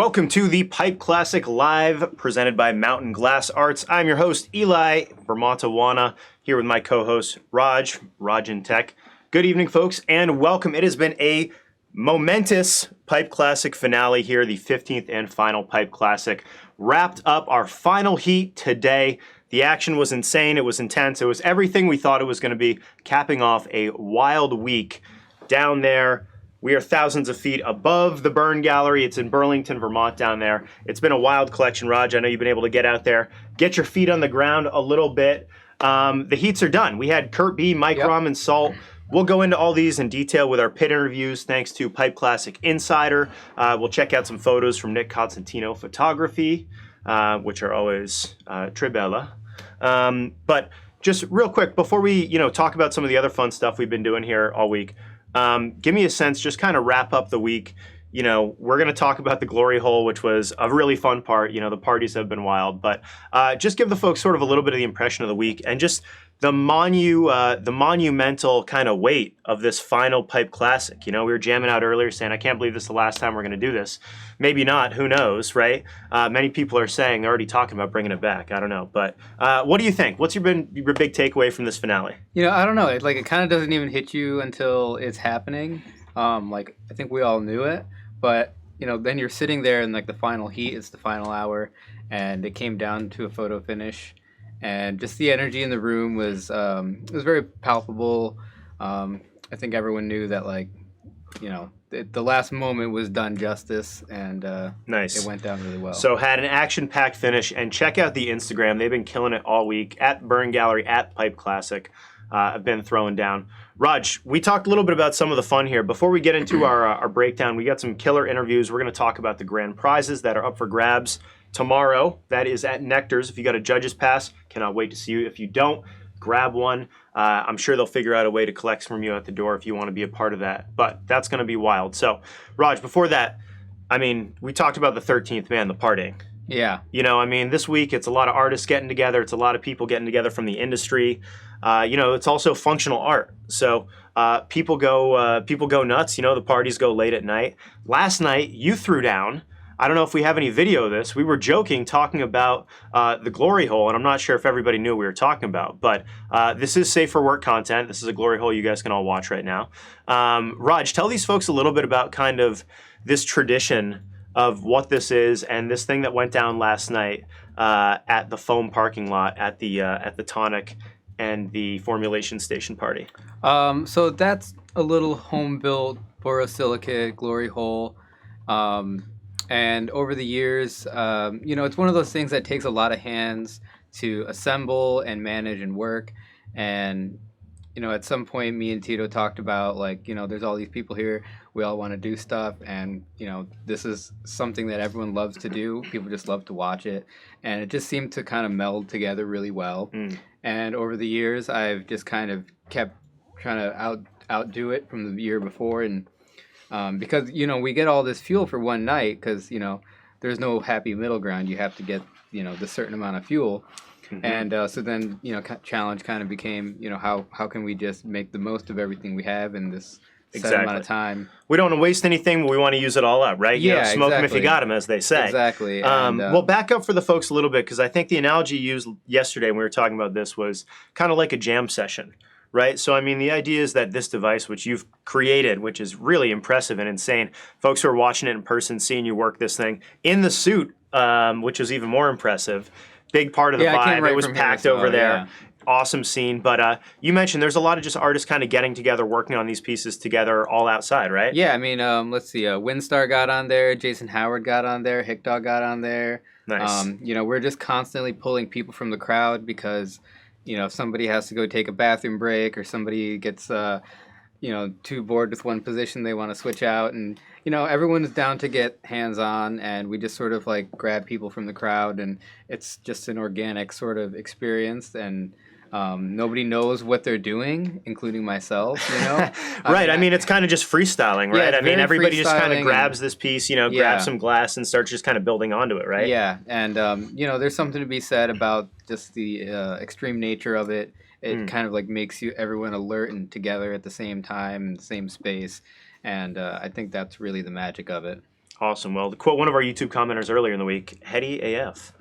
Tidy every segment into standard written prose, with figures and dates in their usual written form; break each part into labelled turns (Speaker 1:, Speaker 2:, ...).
Speaker 1: Welcome to the Pipe Classic Live, presented by Mountain Glass Arts. I'm your host, Eli Vermontawana, here with my co-host, Raj and Tech. Good evening, folks, and welcome. It has been a momentous Pipe Classic finale here, the 15th and final Pipe Classic. Wrapped up our final heat today. The action was insane. It was intense. It was everything we thought it was going to be, capping off a wild week down there. We are thousands of feet above the Burn Gallery. It's in Burlington, Vermont down there. It's been a wild collection, Raj. I know you've been able to get out there, get your feet on the ground a little bit. The heats are done. We had Kurt B, Mike Rom, and Salt. We'll go into all these in detail with our pit interviews, thanks to Pipe Classic Insider. We'll check out some photos from Nick Costantino Photography, which are always tribella. But just real quick, before we talk about some of the other fun stuff we've been doing here all week, give me a sense, just kind of wrap up the week. We're going to talk about the Glory Hole, which was a really fun part. The parties have been wild, but just give the folks sort of a little bit of the impression of the week and just the monumental kind of weight of this final Pipe Classic. We were jamming out earlier saying, I can't believe this is the last time we're going to do this. Maybe not, who knows, right? Many people are saying, they're already talking about bringing it back. I don't know, but what do you think? What's your big takeaway from this finale?
Speaker 2: I don't know. It kind of doesn't even hit you until it's happening. I think we all knew it, but then you're sitting there in the final heat. It's the final hour, and it came down to a photo finish. And just the energy in the room was very palpable. I think everyone knew that the last moment was done justice, and
Speaker 1: nice.
Speaker 2: It went down really well.
Speaker 1: So had an action-packed finish, and check out the Instagram. They've been killing it all week at Burn Gallery, at Pipe Classic. I've been throwing down. Raj, we talked a little bit about some of the fun here. Before we get into our breakdown, we got some killer interviews. We're going to talk about the grand prizes that are up for grabs tomorrow. That is at Nectar's. If you got a judge's pass, cannot wait to see you. If you don't, grab one. I'm sure they'll figure out a way to collect from you at the door if you want to be a part of that. But that's going to be wild. So, Raj, before that, we talked about the 13th man, the partying.
Speaker 2: Yeah.
Speaker 1: This week it's a lot of artists getting together. It's a lot of people getting together from the industry. It's also functional art. So people go nuts. The parties go late at night. Last night you threw down. I don't know if we have any video of this. We were joking, talking about the Glory Hole, and I'm not sure if everybody knew what we were talking about, but this is safe for work content. This is a Glory Hole you guys can all watch right now. Raj, tell these folks a little bit about kind of this tradition of what this is and this thing that went down last night at the foam parking lot at the Tonic and the Formulation Station party.
Speaker 2: So that's a little home-built borosilicate Glory Hole. And over the years, it's one of those things that takes a lot of hands to assemble and manage and work. And, at some point, me and Tito talked about, there's all these people here. We all want to do stuff. And, this is something that everyone loves to do. People just love to watch it. And it just seemed to kind of meld together really well. And over the years, I've just kind of kept trying to outdo it from the year before. And because, we get all this fuel for one night because, there's no happy middle ground. You have to get, the certain amount of fuel. Mm-hmm. And so then, challenge kind of became, how can we just make the most of everything we have in this set amount of time? We
Speaker 1: don't want to waste anything, but we want to use it all up, right?
Speaker 2: Yeah,
Speaker 1: smoke them if you got them, as they say.
Speaker 2: Exactly.
Speaker 1: Well, back up for the folks a little bit, because I think the analogy used yesterday when we were talking about this was kind of like a jam session. Right? So, the idea is that this device, which you've created, which is really impressive and insane, folks who are watching it in person, seeing you work this thing in the suit, which is even more impressive. Big part of the vibe. It was packed over there. Yeah. Awesome scene. But you mentioned there's a lot of just artists kind of getting together, working on these pieces together all outside, right?
Speaker 2: Yeah, let's see. Windstar got on there. Jason Howard got on there. Hickdog got on there.
Speaker 1: Nice.
Speaker 2: We're just constantly pulling people from the crowd because if somebody has to go take a bathroom break or somebody gets, too bored with one position, they want to switch out. And, everyone is down to get hands-on, and we just sort of, grab people from the crowd, and it's just an organic sort of experience. And nobody knows what they're doing, including myself,
Speaker 1: Right. It's kind of just freestyling, right?
Speaker 2: Yeah,
Speaker 1: everybody just kind of grabs this piece, grabs some glass and starts just kind of building onto it, right?
Speaker 2: Yeah. And, there's something to be said about just the extreme nature of it. It kind of makes everyone alert and together at the same time in the same space. And I think that's really the magic of it.
Speaker 1: Awesome. Well, to quote one of our YouTube commenters earlier in the week, heady AF.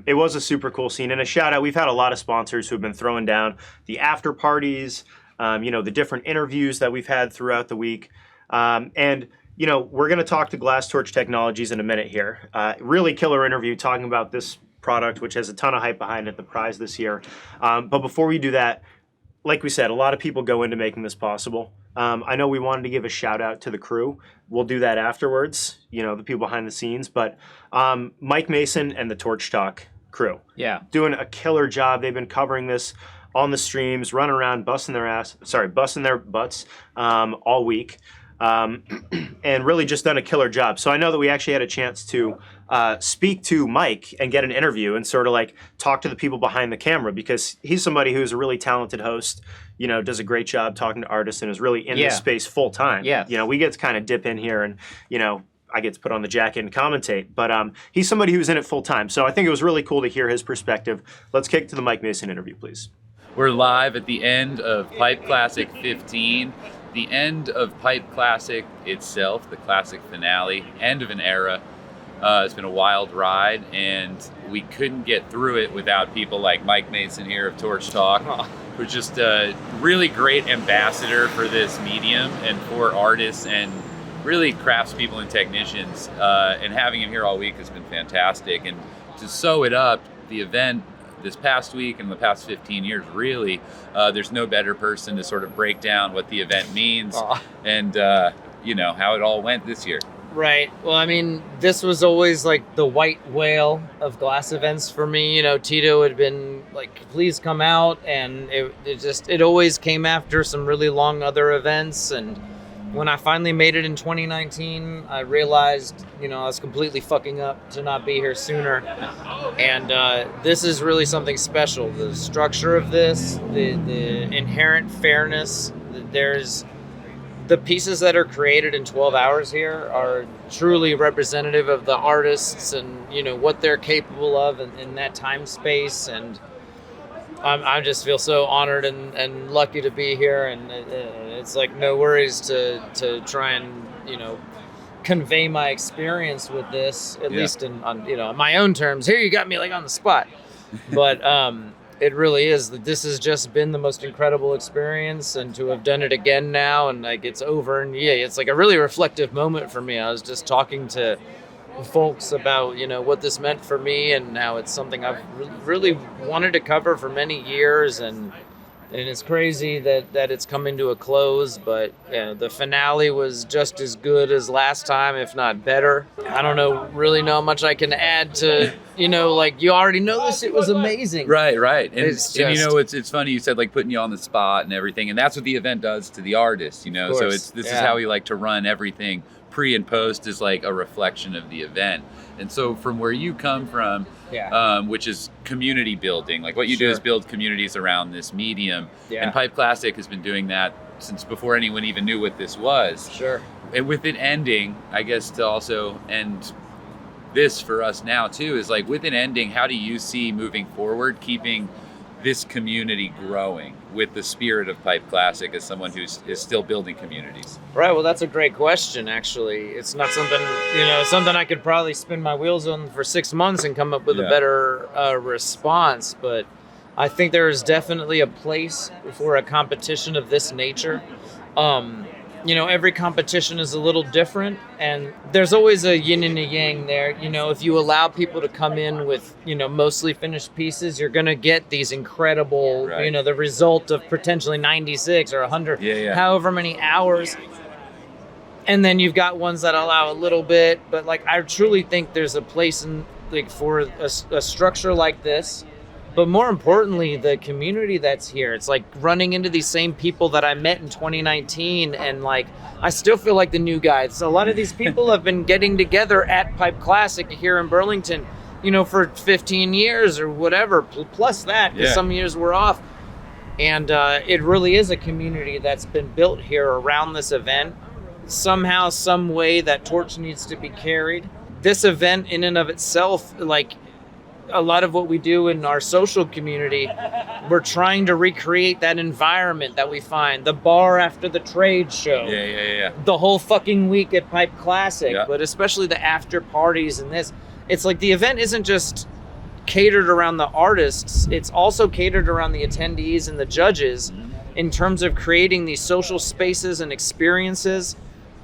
Speaker 1: It was a super cool scene, and a shout out. We've had a lot of sponsors who've been throwing down the after parties, the different interviews that we've had throughout the week. And we're going to talk to Glass Torch Technologies in a minute here. Really killer interview talking about this product, which has a ton of hype behind it, the prize this year. But before we do that, like we said, a lot of people go into making this possible. I know we wanted to give a shout out to the crew. We'll do that afterwards, the people behind the scenes. But Mike Mason and the Torch Talk crew, doing a killer job. They've been covering this on the streams, running around, busting their butts all week. And really just done a killer job. So I know that we actually had a chance to speak to Mike and get an interview and sort of like talk to the people behind the camera, because he's somebody who's a really talented host, does a great job talking to artists and is really in this space full time.
Speaker 2: Yeah.
Speaker 1: We get to kind of dip in here and, I get to put on the jacket and commentate, but he's somebody who's in it full time. So I think it was really cool to hear his perspective. Let's kick to the Mike Mason interview, please.
Speaker 3: We're live at the end of Pipe Classic 15. The end of Pipe Classic itself, the classic finale, end of an era. It's been a wild ride, and we couldn't get through it without people like Mike Mason here of Torch Talk, who's just a really great ambassador for this medium and for artists and really craftspeople and technicians. And having him here all week has been fantastic. And to sew it up, the event this past week and the past 15 years, really, there's no better person to sort of break down what the event means and, how it all went this year.
Speaker 4: Right. Well, I mean, this was always like the white whale of glass events for me. Tito had been like, please come out. And it always came after some really long other events. And when I finally made it in 2019, I realized, I was completely fucking up to not be here sooner. And this is really something special. The structure of this, the inherent fairness, there's the pieces that are created in 12 hours here are truly representative of the artists and, what they're capable of in that time space. And I just feel so honored and lucky to be here, and it's like no worries to try and convey my experience with this, at least in my own terms. Here you got me like on the spot, but it really is. This has just been the most incredible experience, and to have done it again now, and like it's over, and it's like a really reflective moment for me. I was just talking to folks about what this meant for me, and how it's something I've really wanted to cover for many years, and it's crazy that it's coming to a close. But the finale was just as good as last time, if not better. I don't really know how much I can add to like you already know this. It was amazing.
Speaker 3: Right. And it's funny you said like putting you on the spot and everything, and that's what the event does to the artist. So this is how we like to run everything. Pre and post is like a reflection of the event. And so from where you come from, which is community building, like what you do is build communities around this medium. And Pipe Classic has been doing that since before anyone even knew what this was. And with it ending, I guess to also end this for us now too, is like with it ending, how do you see moving forward, keeping this community growing with the spirit of Pipe Classic as someone who is still building communities?
Speaker 4: Right. Well, that's a great question, actually. It's not something, something I could probably spin my wheels on for 6 months and come up with a better response. But I think there is definitely a place for a competition of this nature. Every competition is a little different, and there's always a yin and a yang there. If you allow people to come in with, mostly finished pieces, you're going to get these incredible, the result of potentially 96 or 100, however many hours. And then you've got ones that allow a little bit, but like I truly think there's a place in like for a structure like this. But more importantly, the community that's here. It's like running into these same people that I met in 2019, and like I still feel like the new guys. A lot of these people have been getting together at Pipe Classic here in Burlington, for 15 years or whatever, plus that, because some years were off. And it really is a community that's been built here around this event. Somehow, some way that torch needs to be carried. This event in and of itself, like, a lot of what we do in our social community, we're trying to recreate that environment that we find. The bar after the trade show.
Speaker 3: Yeah.
Speaker 4: The whole fucking week at Pipe Classic,
Speaker 3: Yeah.
Speaker 4: but especially the after parties and this. It's like the event isn't just catered around the artists, it's also catered around the attendees and the judges in terms of creating these social spaces and experiences.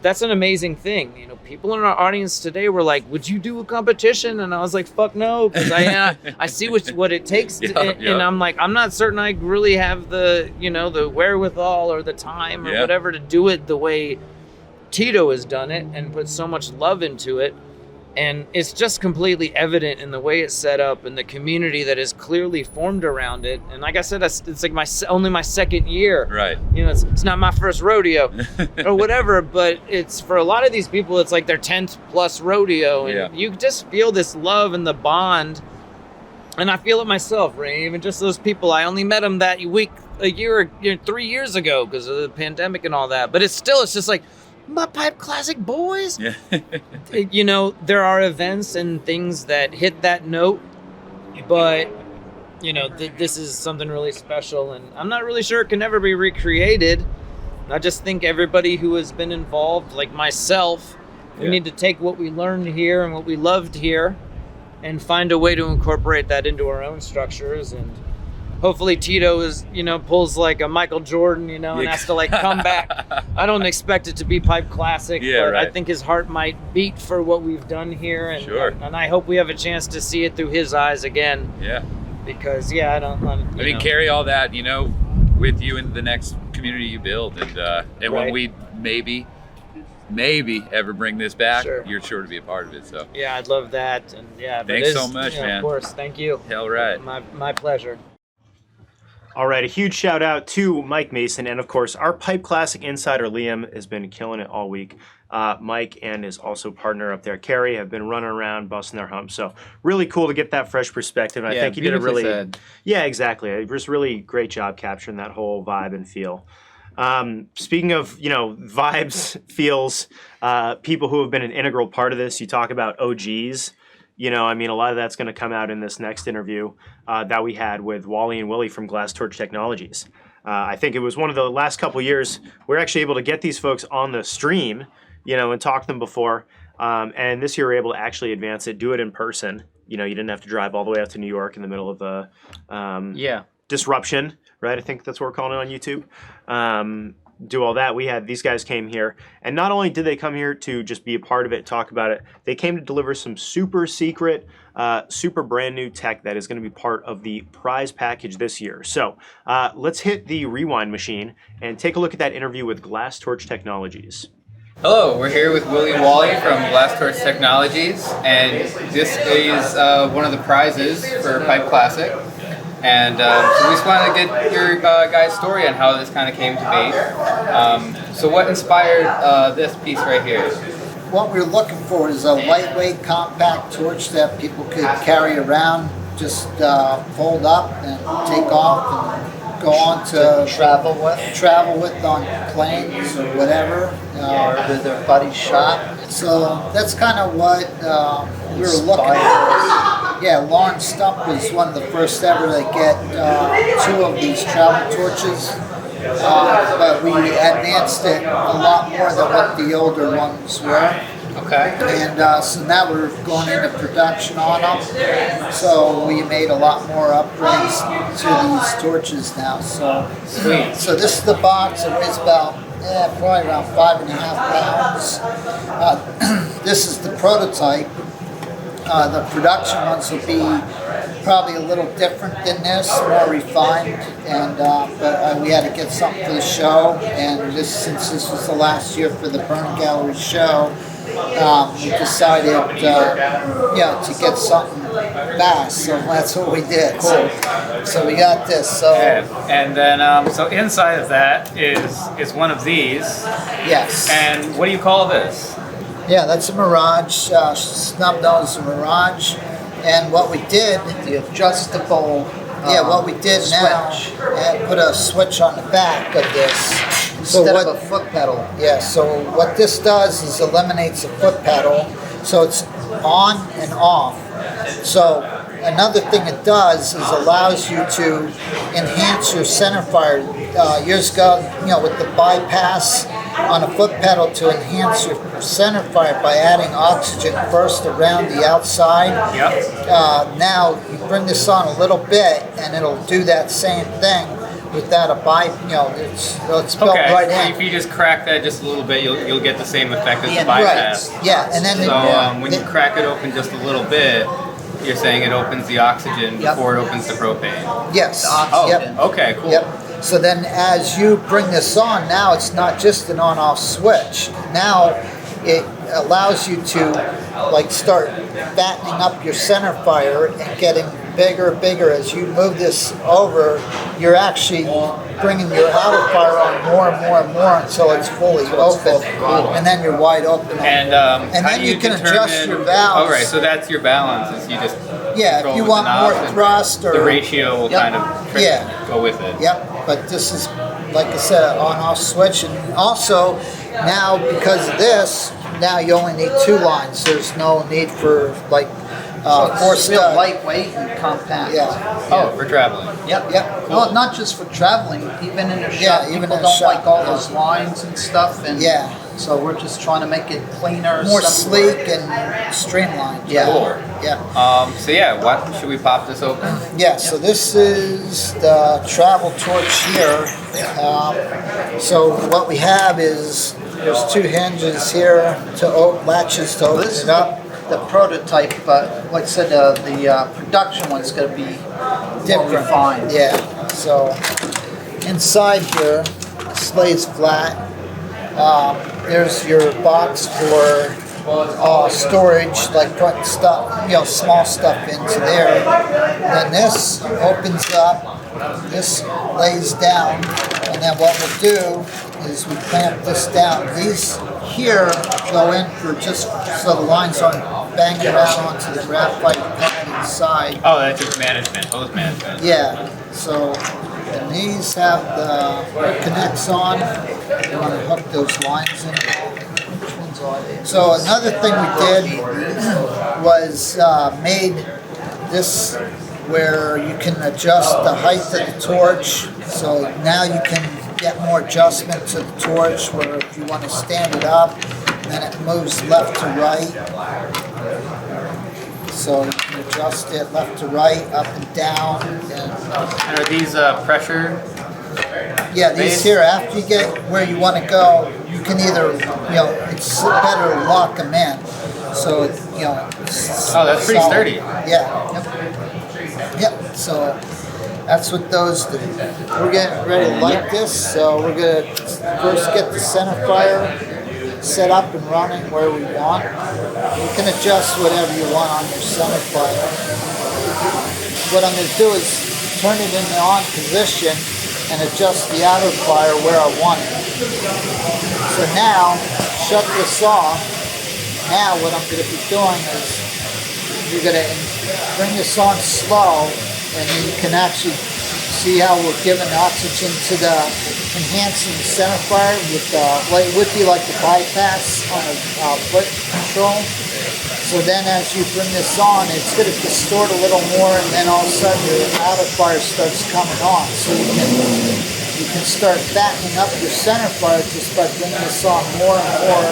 Speaker 4: That's an amazing thing. You know, people in our audience today were like, would you do a competition? And I was like, fuck no, because I see what it takes. And I'm like, I'm not certain I really have the, you know, the wherewithal or the time or whatever to do it the way Tito has done it and put so much love into it. And it's just completely evident in the way it's set up and the community that is clearly formed around it. And like I said, it's like only my second year.
Speaker 3: Right.
Speaker 4: You know, it's not my first rodeo or whatever, but it's for a lot of these people, it's like their 10th plus rodeo. And you just feel this love and the bond. And I feel it myself, right? Even just those people, I only met them that week, a year, 3 years ago because of the pandemic and all that. But it's just like, my Pipe Classic boys.
Speaker 3: Yeah.
Speaker 4: You know, there are events and things that hit that note, but you know, this is something really special, and I'm not really sure it can ever be recreated. I just think everybody who has been involved, like myself, we need to take what we learned here and what we loved here and find a way to incorporate that into our own structures. And hopefully Tito is, you know, pulls like a Michael Jordan, you know, and has to like come back. I don't expect it to be Pipe Classic, but I think his heart might beat for what we've done here. And, and I hope we have a chance to see it through his eyes again. Yeah. Because, I mean,
Speaker 3: carry all that, you know, with you in the next community you build. And when we maybe ever bring this back, you're sure to be a part of it. So
Speaker 4: yeah, I'd love that. And
Speaker 3: thanks so much, man.
Speaker 4: Of course. Thank you.
Speaker 3: Hell right.
Speaker 4: My pleasure.
Speaker 1: All right, a huge shout out to Mike Mason, and of course our Pipe Classic insider Liam has been killing it all week. Mike and his also partner up there, Carrie, have been running around busting their humps. So really cool to get that fresh perspective. And I think he did a really exactly. It was really great job capturing that whole vibe and feel. Speaking of, you know, vibes, feels, people who have been an integral part of this, you talk about OGs. You know, I mean, a lot of that's going to come out in this next interview that we had with Wally and Willie from Glass Torch Technologies. I think it was one of the last couple years we were actually able to get these folks on the stream, you know, and talk to them before. And this year we were able to actually advance it, do it in person. You know, you didn't have to drive all the way out to New York in the middle of a disruption, right? I think that's what we're calling it on YouTube. Do all that. These guys came here, and not only did they come here to just be a part of it, talk about it, they came to deliver some super secret, super brand new tech that is going to be part of the prize package this year. So let's hit the rewind machine and take a look at that interview with Glass Torch Technologies.
Speaker 2: Hello, we're here with Willie and Wally from Glass Torch Technologies, and this is one of the prizes for Pipe Classic. And so we just wanted to get your guys' story on how this kind of came to be. So what inspired this piece right here?
Speaker 5: What we're looking for is a lightweight, compact torch that people could carry around, just fold up and take off and go on to travel with on planes or whatever, or with their buddy's shop. So that's kind of what we were looking for. Yeah, Lawrence Stump was one of the first ever to get 2 of these travel torches, but we advanced it a lot more than what the older ones were. Okay. And so now we're going into production on them. So we made a lot more upgrades to these torches now. So sweet. So this is the box. It weighs about probably around 5.5 pounds. This is the prototype. The production ones will be probably a little different than this, more refined, and but we had to get something for the show. And since this was the last year for the Burn Gallery show, we decided, to get something fast. So that's what we did. So we got this. So
Speaker 6: and then so inside of that is one of these.
Speaker 5: Yes.
Speaker 6: And what do you call this?
Speaker 5: Yeah, that's a Mirage, snub nose Mirage. And what we did, the adjustable, what we did switch. Now, put a switch on the back of this. Instead of a foot pedal. Yeah, so what this does is eliminates a foot pedal, so it's on and off. So another thing it does is allows you to enhance your center fire. Years ago, with the bypass on a foot pedal to enhance your center fire by adding oxygen first around the outside.
Speaker 6: Yep.
Speaker 5: Now you bring this on a little bit and it'll do that same thing without a it's built
Speaker 6: Okay.
Speaker 5: right
Speaker 6: So
Speaker 5: in.
Speaker 6: if you just crack that just a little bit, you'll get the same effect as
Speaker 5: Yeah,
Speaker 6: the bypass.
Speaker 5: right. Yeah, and then
Speaker 6: So when you crack it open just a little bit, you're saying it opens the oxygen
Speaker 5: Yep.
Speaker 6: before it opens the propane.
Speaker 5: yes,
Speaker 6: Oh,
Speaker 5: yep.
Speaker 6: okay, cool.
Speaker 5: Yep. So then as you bring this on, now it's not just an on-off switch. Now it allows you to start fattening up your center fire and getting bigger. As you move this over, you're actually bringing your outer fire on more and more until it's fully open. And then you're wide open.
Speaker 6: And
Speaker 5: And
Speaker 6: how
Speaker 5: then
Speaker 6: do
Speaker 5: you can adjust
Speaker 6: determine-
Speaker 5: your valves.
Speaker 6: Oh, right. So that's your balance. Is you just
Speaker 5: Yeah,
Speaker 6: control
Speaker 5: if you
Speaker 6: with the
Speaker 5: want more
Speaker 6: knob and
Speaker 5: thrust or
Speaker 6: the ratio will
Speaker 5: Yep.
Speaker 6: kind of
Speaker 5: Yeah.
Speaker 6: go with it.
Speaker 5: Yep, but this is, like I said, an on-off switch. And also, now because of this, now you only need 2 lines. There's no need for four
Speaker 7: It's real
Speaker 5: stud.
Speaker 7: lightweight and compact.
Speaker 5: Yeah.
Speaker 6: Oh, for traveling.
Speaker 7: Yep. Well, not just for traveling, even in a shop,
Speaker 5: Yeah, even
Speaker 7: people
Speaker 5: in a
Speaker 7: don't
Speaker 5: shop,
Speaker 7: like all
Speaker 5: yeah.
Speaker 7: those lines and stuff. And
Speaker 5: Yeah.
Speaker 7: so we're just trying to make it cleaner,
Speaker 5: More
Speaker 7: simpler.
Speaker 5: sleek and streamlined.
Speaker 7: Yeah.
Speaker 6: Cool.
Speaker 5: Yeah.
Speaker 6: So yeah, what should we pop this open?
Speaker 5: Yeah, so this is the travel torch here. So what we have is there's 2 hinges here latches to open
Speaker 7: This is
Speaker 5: it up.
Speaker 7: the prototype, but like I said, the production one's going to be more
Speaker 5: Different.
Speaker 7: refined.
Speaker 5: Yeah. So inside here, this lays flat. There's your box for storage, like putting stuff, small stuff into there. Then this opens up. This lays down, and then what we'll do is we clamp this down. These here go in for just so the lines aren't banging around onto the graphite pad inside.
Speaker 6: Oh, that's just management, hose management.
Speaker 5: Yeah, so, and these have the connects on. You want to hook those lines in. So another thing we did was made this where you can adjust the height of the torch. So now you can get more adjustment to the torch where if you want to stand it up, then it moves left to right. So you can adjust it left to right, up and down. And
Speaker 6: And are these pressure?
Speaker 5: yeah, these here, after you get where you want to go, you can either, it's better to lock them in. So,
Speaker 6: Oh, that's pretty sturdy.
Speaker 5: Yeah. Yep. So that's what those do. We're getting ready to light this, so we're going to first get the center fire set up and running where we want. You can adjust whatever you want on your center fire. What I'm going to do is turn it in the on position and adjust the outer fire where I want it. So now, shut this off. Now what I'm going to be doing is you're going to bring this on slow, and you can actually see how we're giving oxygen to the enhancing the center fire with what it would be like the bypass on a foot control. So then as you bring this on, it's going to distort a little more, and then all of a sudden your outer fire starts coming on. So you can start fattening up your center fire just by bringing this on more and more.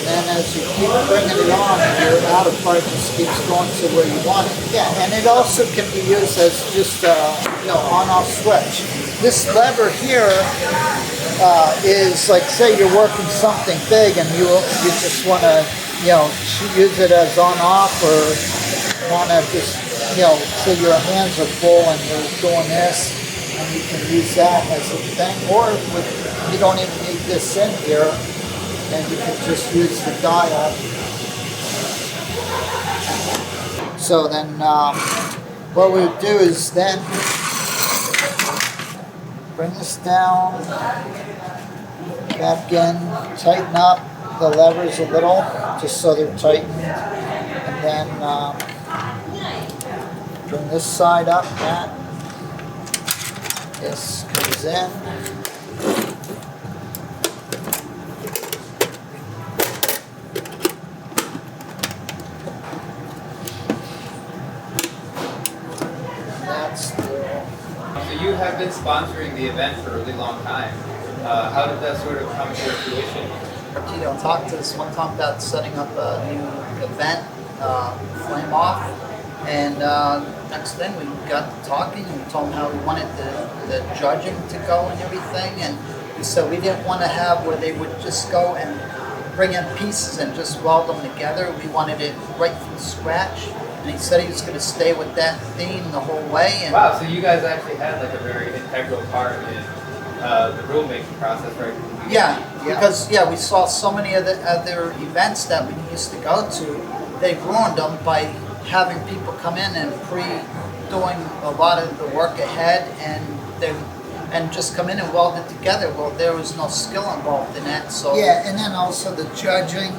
Speaker 5: And then as you keep bringing it on, your outer fire just keeps going to where you want it. Yeah, and it also can be used as just on-off switch. This lever here is like, say you're working something big and you just want to use it as on-off, or want to just say your hands are full and you're doing this, and you can use that as a thing. Or you don't even need this in here, and you can just use the dial. So then what we would do is then bring this down, back in, tighten up the levers a little, just so they're tightened, and then bring this side up, that. This comes in.
Speaker 2: So you have been sponsoring the event for a really long time. How did that sort of come to fruition?
Speaker 7: Tito talked to us one time about setting up a new event, Flame Off, and next thing we got to talking and we told him how we wanted the judging to go and everything, and we said we didn't want to have where they would just go and bring in pieces and just weld them together. We wanted it right from scratch, and he said he was going to stay with that theme the whole way. And
Speaker 2: wow, so you guys actually had like a very integral part in the rulemaking process, right?
Speaker 7: yeah, because we saw so many of the other events that we used to go to, they ruined them by having people come in and doing a lot of the work ahead, and just come in and weld it together. Well, there was no skill involved in that, so
Speaker 5: Yeah, and then also the judging.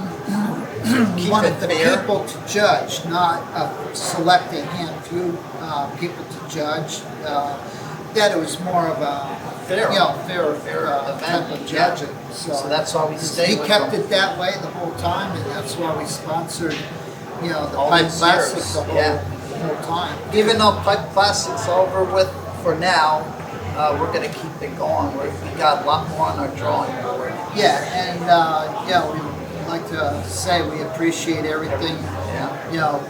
Speaker 5: We
Speaker 7: Keep
Speaker 5: wanted
Speaker 7: it
Speaker 5: the
Speaker 7: fair.
Speaker 5: people to judge, not select a handful people to judge. That it was more of a
Speaker 7: Fair.
Speaker 5: fair
Speaker 7: Event,
Speaker 5: type of
Speaker 7: yeah.
Speaker 5: judging.
Speaker 7: So that's why we stayed
Speaker 5: He
Speaker 7: with
Speaker 5: kept
Speaker 7: them.
Speaker 5: it that way the whole time, and that's why we sponsored, the
Speaker 7: All
Speaker 5: Pipe
Speaker 7: these
Speaker 5: Classic
Speaker 7: years,
Speaker 5: the whole time.
Speaker 7: Even though Pipe Plastic's over with for now, we're going to keep it going. We got a lot more on our drawing board.
Speaker 5: Yeah, and we'd like to say we appreciate everything.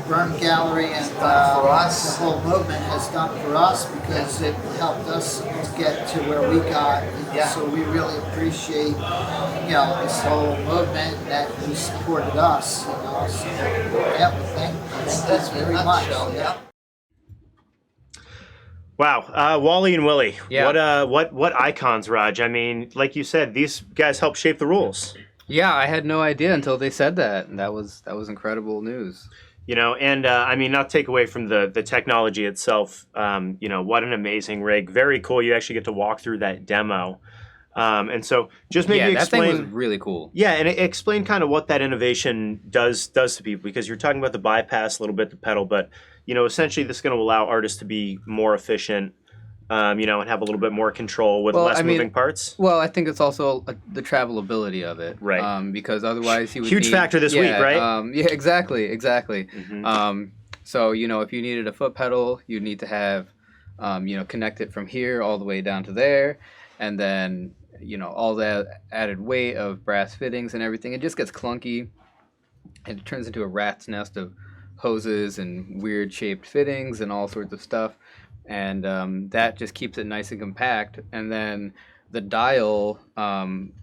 Speaker 5: Burn Gallery and
Speaker 7: done for us.
Speaker 5: the whole movement has done for us, because it helped us to get to where we got.
Speaker 7: Yeah.
Speaker 5: So we really appreciate, this whole movement that you supported us. So we thank
Speaker 7: That's
Speaker 5: you very much.
Speaker 7: Yeah.
Speaker 1: Wow, Wally and Willie.
Speaker 2: Yeah.
Speaker 1: What icons, Raj? I mean, like you said, these guys helped shape the rules.
Speaker 2: Yeah, I had no idea until they said that, and that was incredible news.
Speaker 1: And I mean, not take away from the technology itself. What an amazing rig. Very cool. You actually get to walk through that demo. And so just maybe
Speaker 2: that
Speaker 1: explain.
Speaker 2: thing was really cool.
Speaker 1: Yeah, and explain kind of what that innovation does to people, because you're talking about the bypass a little bit, the pedal, but essentially this is going to allow artists to be more efficient, and have a little bit more control with less moving parts.
Speaker 2: Well, I think it's also the travelability of it,
Speaker 1: Right?
Speaker 2: Because otherwise you would
Speaker 1: Huge
Speaker 2: need,
Speaker 1: factor this week, right?
Speaker 2: Yeah, exactly.
Speaker 1: Mhm.
Speaker 2: So if you needed a foot pedal, you'd need to have, connect it from here all the way down to there, and then all that added weight of brass fittings and everything. It just gets clunky, and it turns into a rat's nest of hoses and weird shaped fittings and all sorts of stuff, and that just keeps it nice and compact. And then the dial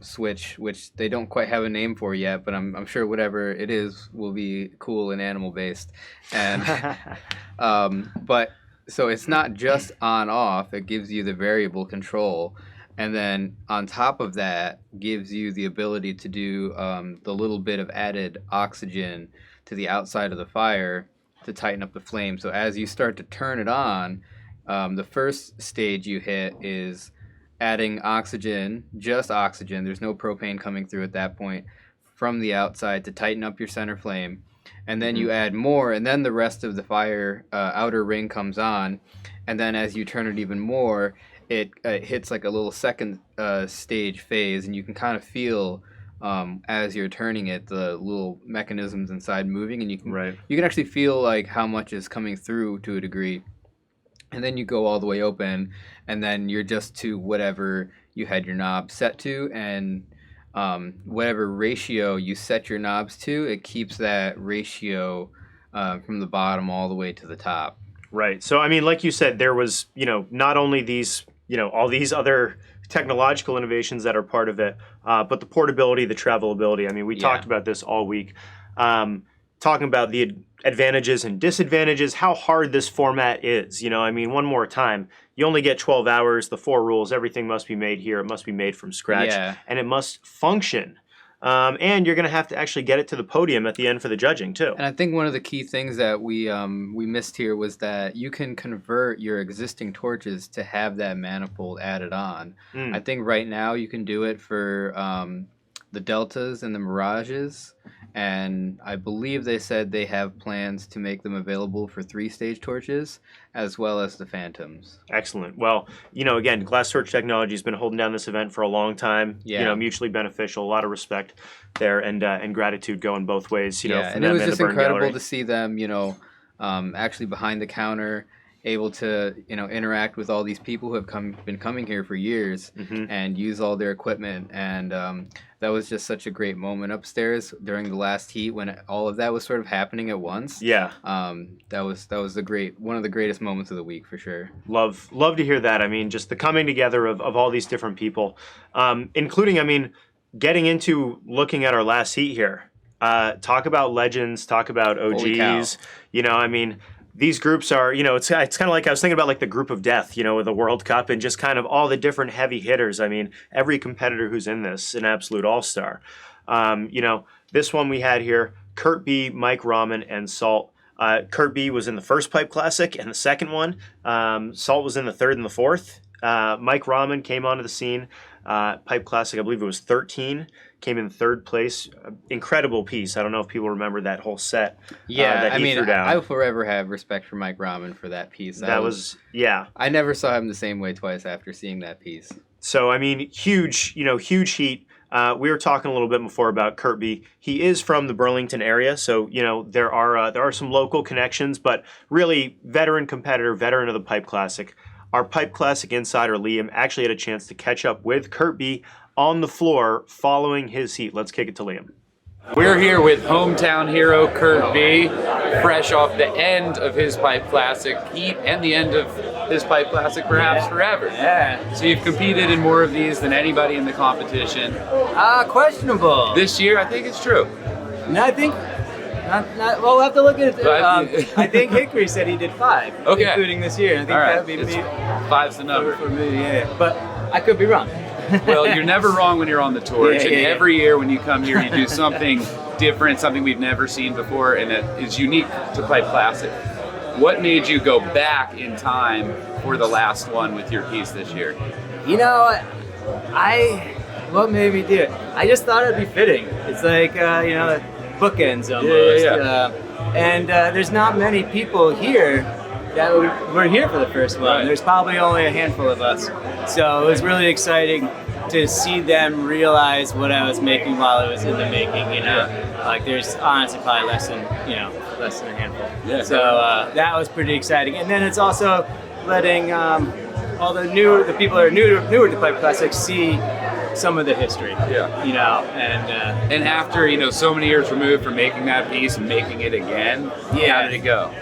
Speaker 2: switch, which they don't quite have a name for yet, but I'm sure whatever it is will be cool and animal based. And but so it's not just on off, it gives you the variable control, and then on top of that gives you the ability to do the little bit of added oxygen to the outside of the fire to tighten up the flame. So as you start to turn it on, the first stage you hit is adding oxygen, just oxygen. There's no propane coming through at that point from the outside to tighten up your center flame. And then you add more, and then the rest of the fire outer ring comes on. And then as you turn it even more, it hits like a little second stage phase, and you can kind of feel as you're turning it, the little mechanisms inside moving, and you can actually feel like how much is coming through to a degree. And then you go all the way open, and then you're just to whatever you had your knob set to, and whatever ratio you set your knobs to, it keeps that ratio from the bottom all the way to the top.
Speaker 1: Right. So, I mean, like you said, there was, not only these, all these other technological innovations that are part of it, but the portability, the travelability. I mean, we talked about this all week, talking about the advantages and disadvantages, how hard this format is. I mean, one more time, you only get 12 hours, the 4 rules, everything must be made here. It must be made from scratch, and it must function. And you're going to have to actually get it to the podium at the end for the judging too.
Speaker 2: And I think one of the key things that we missed here was that you can convert your existing torches to have that manifold added on. I think right now you can do it for the Deltas and the Mirages, and I believe they said they have plans to make them available for 3-stage torches as well as the Phantoms.
Speaker 1: Excellent. Well, again, Glass Torch Technology has been holding down this event for a long time. Mutually beneficial, a lot of respect there, and gratitude going both ways.
Speaker 2: And it was just incredible to see them, actually behind the counter able to interact with all these people who have been coming here for years and use all their equipment, and that was just such a great moment upstairs during the last heat when all of that was sort of happening at once.
Speaker 1: Yeah.
Speaker 2: That was one of the greatest moments of the week for sure.
Speaker 1: Love to hear that. I mean, just the coming together of all these different people, including, I mean, getting into looking at our last heat here. Talk about legends, talk about OGs. I mean, these groups are, it's kind of like I was thinking about like the group of death, with the World Cup and just kind of all the different heavy hitters. I mean, every competitor who's in this, an absolute all-star. This one we had here, Kurt B, Mike Rahman, and Salt. Kurt B was in the first Pipe Classic and the second one. Salt was in the third and the fourth. Mike Rahman came onto the scene. Pipe Classic, I believe it was 13, came in third place. Incredible piece. I don't know if people remember that whole set. That he threw down.
Speaker 2: I will forever have respect for Mike Rahman for that piece.
Speaker 1: That was I
Speaker 2: never saw him the same way twice after seeing that piece.
Speaker 1: So, I mean, huge heat. We were talking a little bit before about Kurt B. He is from the Burlington area, so there are some local connections, but really veteran competitor, veteran of the Pipe Classic. Our Pipe Classic insider Liam actually had a chance to catch up with Kurt B on the floor following his heat. Let's kick it to Liam.
Speaker 3: We're here with hometown hero Kurt B, fresh off the end of his Pipe Classic heat and the end of his Pipe Classic perhaps forever.
Speaker 8: Yeah.
Speaker 3: So you've competed in more of these than anybody in the competition.
Speaker 8: Questionable.
Speaker 3: This year, I think it's true.
Speaker 8: No, I think not. Well, we'll have to look at it. I think Hickory said he did 5,
Speaker 3: okay,
Speaker 8: including this year. I think
Speaker 3: that
Speaker 8: would be me.
Speaker 3: 5's the number
Speaker 8: For me, yeah. But I could be wrong.
Speaker 3: Well, you're never wrong when you're on the torch, and every year when you come here, you do something different, something we've never seen before, and that is unique to Pipe Classic. What made you go back in time for the last one with your piece this year?
Speaker 8: What made me do it? I just thought it'd be fitting. It's like, bookends almost. And there's not many people here that were here for the first one.
Speaker 3: Right.
Speaker 8: There's probably only a handful of us. So it was really exciting to see them realize what I was making while it was in the making, Like there's honestly probably less than a handful.
Speaker 3: Yeah.
Speaker 8: So that was pretty exciting. And then it's also letting all the people that are newer to Pipe Classic see some of the history.
Speaker 3: And after so many years removed from making that piece and making it again, how did it go?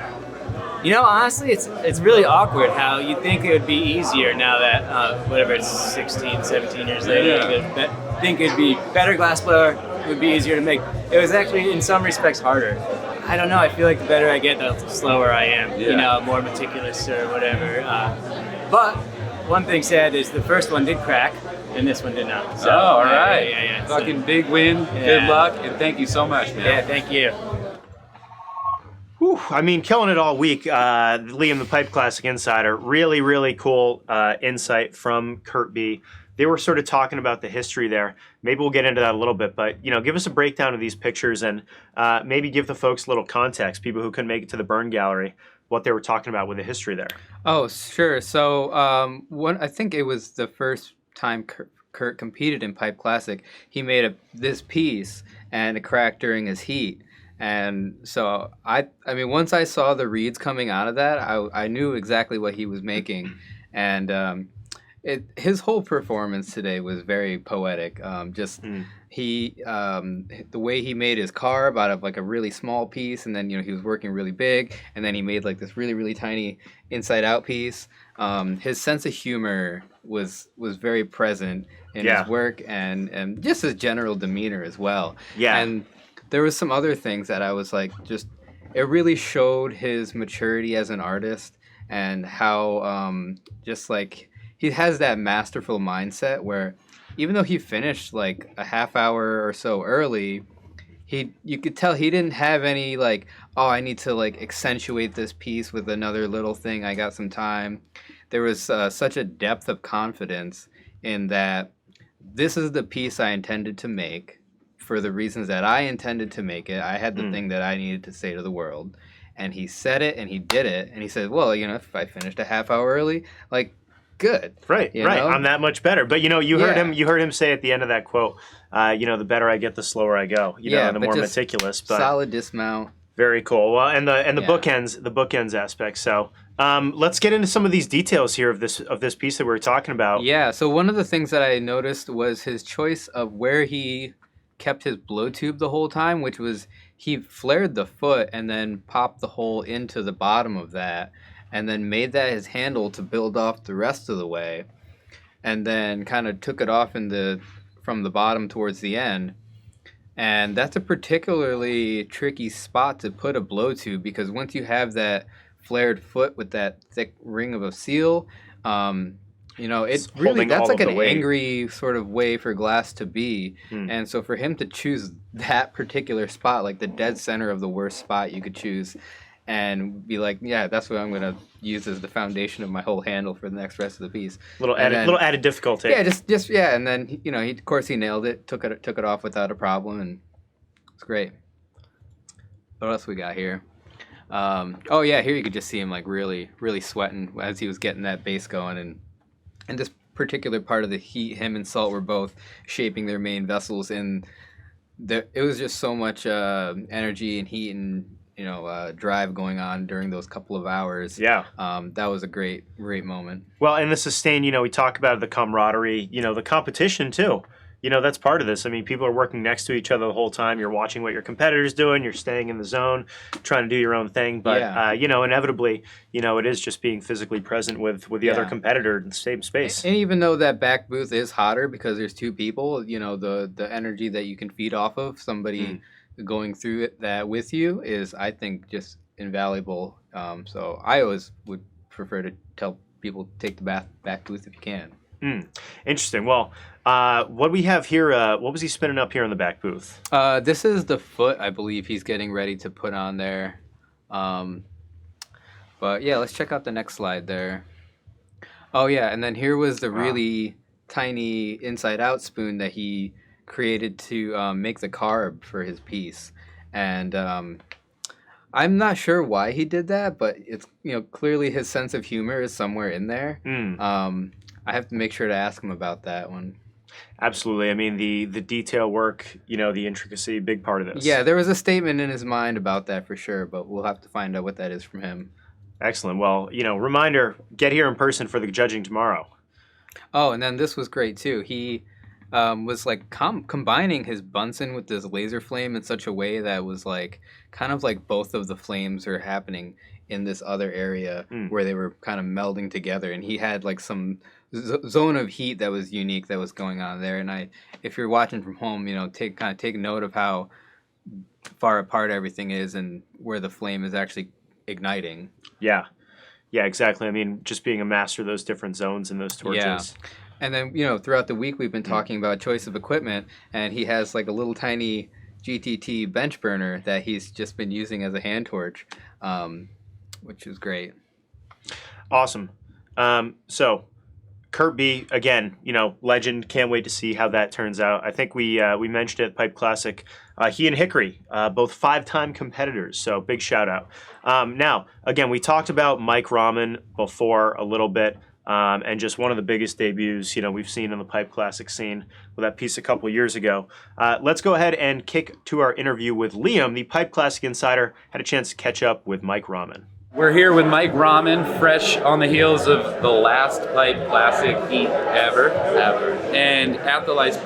Speaker 8: Honestly, it's really awkward how you think it would be easier now that whatever it's 16, 17 years later. You think it'd be better glassblower, would be easier to make. It was actually in some respects harder. I don't know. I feel like the better I get, the slower I am. More meticulous or whatever. But one thing said is the first one did crack. And this one did not. So,
Speaker 3: all right.
Speaker 8: Yeah.
Speaker 3: Fucking big win. Good luck, and thank you so much, man.
Speaker 8: Yeah, thank you.
Speaker 1: Whew, I mean, killing it all week. Liam, the Pipe Classic insider, really, really cool insight from Kurt B. They were sort of talking about the history there. Maybe we'll get into that a little bit, but give us a breakdown of these pictures and maybe give the folks a little context, people who couldn't make it to the burn gallery, what they were talking about with the history there.
Speaker 2: Oh, sure. So I think it was the first time Kurt competed in Pipe Classic. He made this piece and it cracked during his heat. And so I mean, once I saw the reeds coming out of that, I knew exactly what he was making. And his whole performance today was very poetic. The way he made his carb out of like a really small piece, and then he was working really big, and then he made like this really, really tiny inside out piece. His sense of humor was very present in his work, and just his general demeanor as well. Yeah. And there was some other things that I was like, it really showed his maturity as an artist, and how just like he has that masterful mindset where even though he finished like a half hour or so early, you could tell he didn't have any like, oh, I need to like accentuate this piece with another little thing. I got some time. There was such a depth of confidence in that this is the piece I intended to make for the reasons that I intended to make it. I had the thing that I needed to say to the world. And he said it and he did it. And he said, well, if I finished a half hour early, like, good.
Speaker 1: Right. I'm that much better. But you heard him say at the end of that quote, the better I get, the slower I go. The more meticulous. But
Speaker 2: solid dismount.
Speaker 1: Very cool. Well, and the
Speaker 2: Yeah.
Speaker 1: bookends aspect. So let's get into some of these details here of this piece that we were talking about.
Speaker 2: Yeah, so one of the things that I noticed was his choice of where he kept his blow tube the whole time, which was he flared the foot and then popped the hole into the bottom of that and then made that his handle to build off the rest of the way and then kind of took it off from the bottom towards the end. And that's a particularly tricky spot to put a blow tube because once you have that flared foot with that thick ring of a seal, it's really,
Speaker 1: holding
Speaker 2: that's
Speaker 1: all
Speaker 2: like
Speaker 1: of
Speaker 2: an
Speaker 1: the weight.
Speaker 2: angry sort of way for glass to be. And so for him to choose that particular spot, like the dead center of the worst spot you could choose, and be like, yeah, that's what I'm going to use as the foundation of my whole handle for the rest of the piece.
Speaker 1: Little added difficulty.
Speaker 2: Yeah, just and then of course he nailed it, took it off without a problem, and it's great. What else we got here? Here you could just see him like really, really sweating as he was getting that base going, and this particular part of the heat, him and Salt were both shaping their main vessels, and it was just so much energy and heat and drive going on during those couple of hours.
Speaker 1: Yeah.
Speaker 2: That was a great moment.
Speaker 1: Well, and the sustain, we talk about the camaraderie, the competition too. That's part of this. I mean, people are working next to each other the whole time. You're watching what your competitor's doing. You're staying in the zone, trying to do your own thing. But, inevitably, it is just being physically present with the other competitor in the same space.
Speaker 2: And even though that back booth is hotter because there's two people, the energy that you can feed off of somebody going through that with you is, I think, just invaluable. So I always would prefer to tell people take the back booth if you can.
Speaker 1: Interesting. Well, what we have here, what was he spinning up here in the back booth?
Speaker 2: This is the foot, I believe he's getting ready to put on there. But yeah, let's check out the next slide there. Oh yeah, and then here was the really tiny inside-out spoon that he created to make the carb for his piece. And I'm not sure why he did that, but it's clearly his sense of humor is somewhere in there. I have to make sure to ask him about that one.
Speaker 1: Absolutely. I mean, the detail work, the intricacy, big part of this.
Speaker 2: Yeah, there was a statement in his mind about that for sure, but we'll have to find out what that is from him.
Speaker 1: Excellent. Well, reminder, get here in person for the judging tomorrow.
Speaker 2: Oh, and then this was great too. He was like combining his Bunsen with this laser flame in such a way that was like kind of like both of the flames are happening in this other area where they were kind of melding together, and he had like some zone of heat that was unique that was going on there. And if you're watching from home, take note of how far apart everything is and where the flame is actually igniting.
Speaker 1: Yeah, exactly. I mean, just being a master of those different zones and those torches.
Speaker 2: Yeah. And then, throughout the week we've been talking about choice of equipment, and he has like a little tiny GTT bench burner that he's just been using as a hand torch, which is great.
Speaker 1: Awesome. So Kurt B, again, legend. Can't wait to see how that turns out. I think we mentioned it at Pipe Classic. He and Hickory, both 5-time competitors, so big shout out. Now, again, we talked about Mike Rahman before a little bit, and just one of the biggest debuts we've seen in the Pipe Classic scene with that piece a couple years ago. Let's go ahead and kick to our interview with Liam, the Pipe Classic insider. Had a chance to catch up with Mike Rahman.
Speaker 3: We're here with Mike Rahman, fresh on the heels of the last Pipe Classic heat ever. And at the last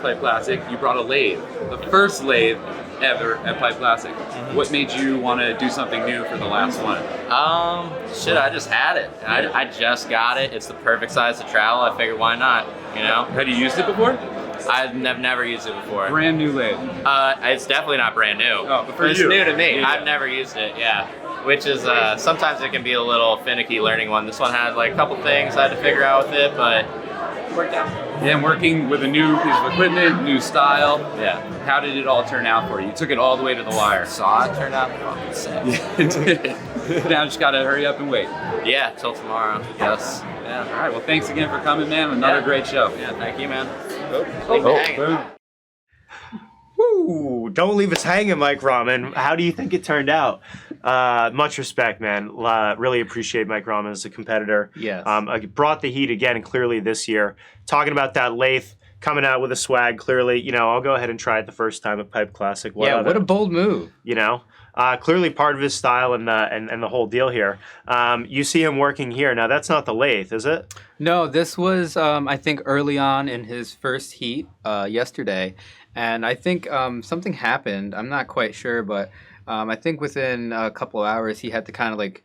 Speaker 3: Pipe Classic, you brought a lathe, the first lathe ever at Pipe Classic. What made you want to do something new for the last one?
Speaker 9: I just had it. I just got it. It's the perfect size to travel. I figured, why not?
Speaker 3: Had you used it before?
Speaker 9: I've never used it before.
Speaker 3: Brand new lathe.
Speaker 9: It's definitely not brand new.
Speaker 3: Oh, but for
Speaker 9: it's
Speaker 3: you.
Speaker 9: new to me.
Speaker 3: Yeah.
Speaker 9: I've never used it. Yeah. Which is sometimes it can be a little finicky learning one. This one had like a couple things I had to figure out with it, but it worked out.
Speaker 3: Yeah, and working with a new piece of equipment, new style.
Speaker 9: Yeah.
Speaker 3: How did it all turn out for you? You took it all the way to the wire.
Speaker 9: Saw it turned out fucking sick.
Speaker 3: Yeah, now just gotta hurry up and wait.
Speaker 9: Yeah, till tomorrow. Yes. Yeah.
Speaker 3: All right. Well, thanks again for coming, man. Another great show.
Speaker 9: Yeah. Thank you, man.
Speaker 3: Boom.
Speaker 1: Woo! Don't leave us hanging, Mike Rahman. How do you think it turned out? Much respect, man. Really appreciate Mike Rahman as a competitor.
Speaker 2: Yes.
Speaker 1: Brought the heat again, clearly this year. Talking about that lathe, coming out with a swag, clearly. I'll go ahead and try it the first time at Pipe Classic.
Speaker 2: What a bold move.
Speaker 1: Clearly part of his style and the whole deal here. You see him working here. Now, that's not the lathe, is it?
Speaker 2: No, this was, I think, early on in his first heat yesterday. And I think something happened. I'm not quite sure, but I think within a couple of hours, he had to kind of like